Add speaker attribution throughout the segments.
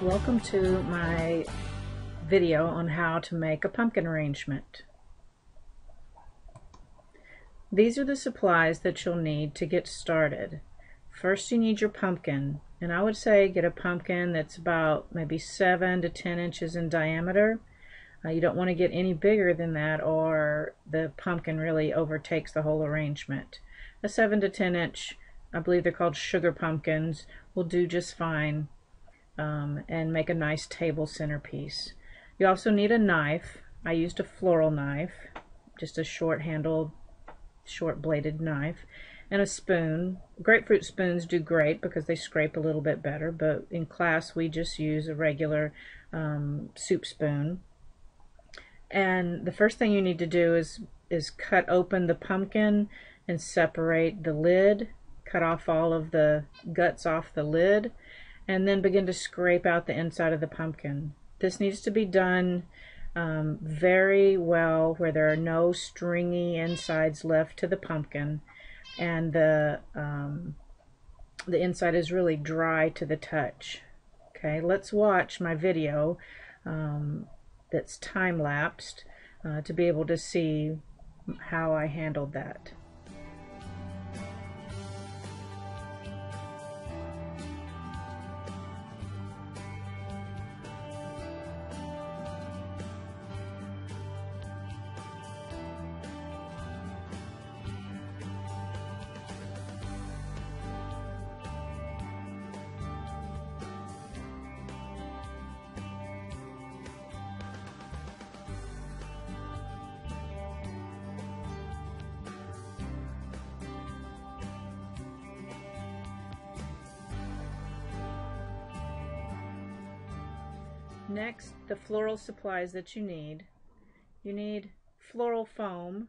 Speaker 1: Welcome to my video on how to make a pumpkin arrangement. These are the supplies that you'll need to get started. First, you need your pumpkin, and I would say get a pumpkin that's about maybe 7 to 10 inches in diameter. You don't want to get any bigger than that, or the pumpkin really overtakes the whole arrangement. A 7 to 10 inch, I believe they're called sugar pumpkins, will do just fine. And make a nice table centerpiece. You also need a knife. I used a floral knife, just a short-handled, short-bladed knife, and a spoon. Grapefruit spoons do great because they scrape a little bit better, but in class we just use a regular soup spoon. And the first thing you need to do is cut open the pumpkin and separate the lid, cut off all of the guts off the lid, and then begin to scrape out the inside of the pumpkin. This needs to be done very well, where there are no stringy insides left to the pumpkin, and the inside is really dry to the touch. Okay, let's watch my video that's time-lapsed to be able to see how I handled that. Next, the floral supplies that you need. You need floral foam,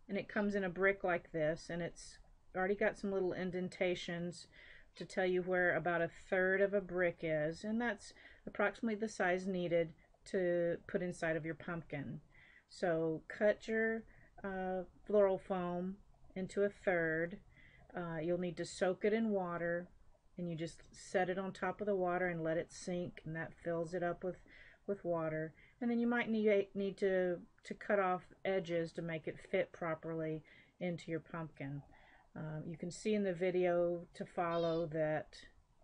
Speaker 1: and it comes in a brick like this, and it's already got some little indentations to tell you where about 1/3 of a brick is, and that's approximately the size needed to put inside of your pumpkin. So cut your floral foam into 1/3. You'll need to soak it in water, and you just set it on top of the water and let it sink, and that fills it up with water. And then you might need to cut off edges to make it fit properly into your pumpkin. You can see in the video to follow that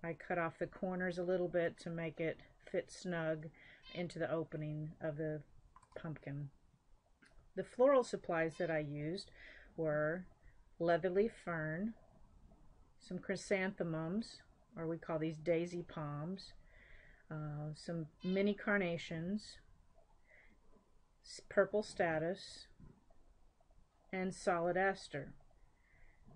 Speaker 1: I cut off the corners a little bit to make it fit snug into the opening of the pumpkin. The floral supplies that I used were leatherleaf fern, some chrysanthemums, or we call these daisy palms, some mini carnations, purple statice, and solid aster.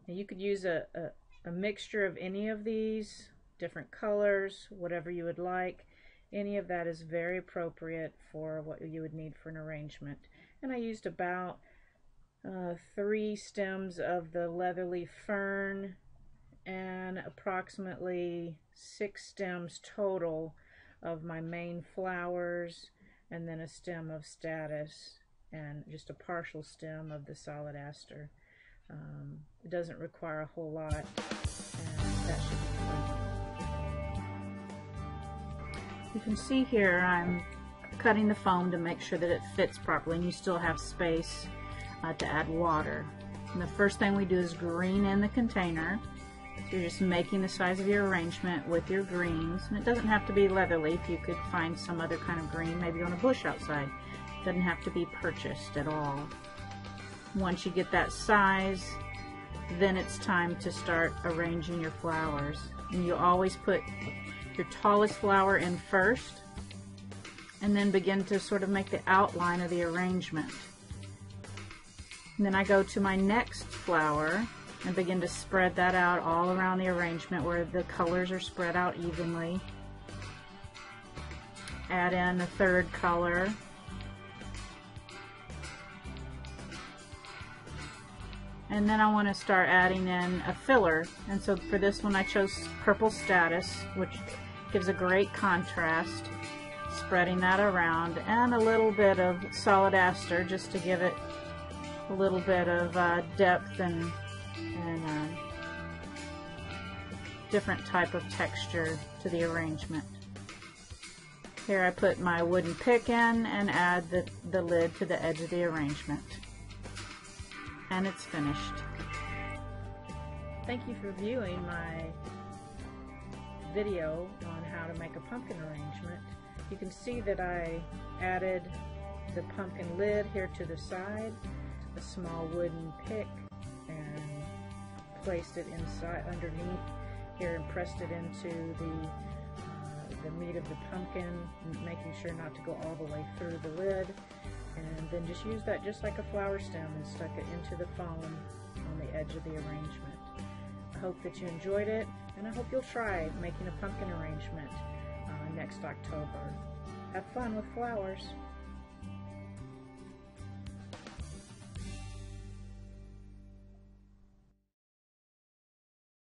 Speaker 1: Now you could use a mixture of any of these, different colors, whatever you would like. Any of that is very appropriate for what you would need for an arrangement. And I used about 3 stems of the leatherleaf fern, and approximately 6 stems total of my main flowers, and then a stem of statice, and just a partial stem of the solid aster. It doesn't require a whole lot, and that should be fun. You can see here I'm cutting the foam to make sure that it fits properly, and you still have space to add water. And the first thing we do is green in the container. So you're just making the size of your arrangement with your greens, and it doesn't have to be leatherleaf. You could find some other kind of green, maybe on a bush outside. It doesn't have to be purchased at all. Once you get that size, then it's time to start arranging your flowers. And you always put your tallest flower in first, and then begin to sort of make the outline of the arrangement. And then I go to my next flower and begin to spread that out all around the arrangement where the colors are spread out evenly. Add in a 3rd color. And then I want to start adding in a filler. And so for this one I chose purple statice, which gives a great contrast. Spreading that around, and a little bit of solid aster just to give it a little bit of depth and different type of texture to the arrangement. Here I put my wooden pick in and add the lid to the edge of the arrangement. And it's finished. Thank you for viewing my video on how to make a pumpkin arrangement. You can see that I added the pumpkin lid here to the side, a small wooden pick, and placed it inside underneath here and pressed it into the meat of the pumpkin, making sure not to go all the way through the lid, and then just use that just like a flower stem and stuck it into the foam on the edge of the arrangement. I hope that you enjoyed it, and I hope you'll try making a pumpkin arrangement next October. Have fun with flowers.